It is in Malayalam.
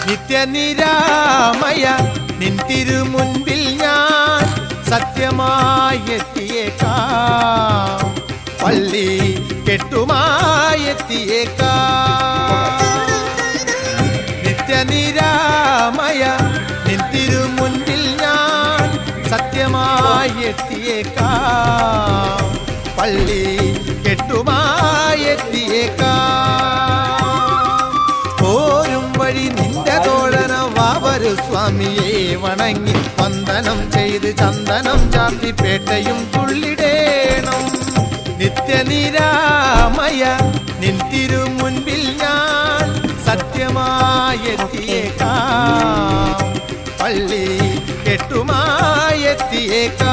നിത്യനിരാമയ നിൻ തിരുമുൻപിൽ ഞാൻ സത്യമായി എത്തിയേക്കാം, പള്ളി കെട്ടുമായി എത്തിയേക്കാം. നിത്യനിരാമയ നിൻ തിരുമുൻപിൽ ഞാൻ സത്യമായി എത്തിയേക്കാം, പള്ളി കെട്ടുമായി എത്തിയേക്കാം. പോരും വഴി നിന്റെ തോഴന വാവരു സ്വാമിയെ വണങ്ങി വന്ദനം ചെയ്ത് ചന്ദനം ചാർത്തി പേട്ടയും തുള്ളിടേണം. നിത്യനിരാമയ നിൻ തിരുമുൻപിൽ ഞാൻ സത്യമായി എത്തിയേക്കാം, പള്ളി കെട്ടുമായി എത്തിയേക്കാം.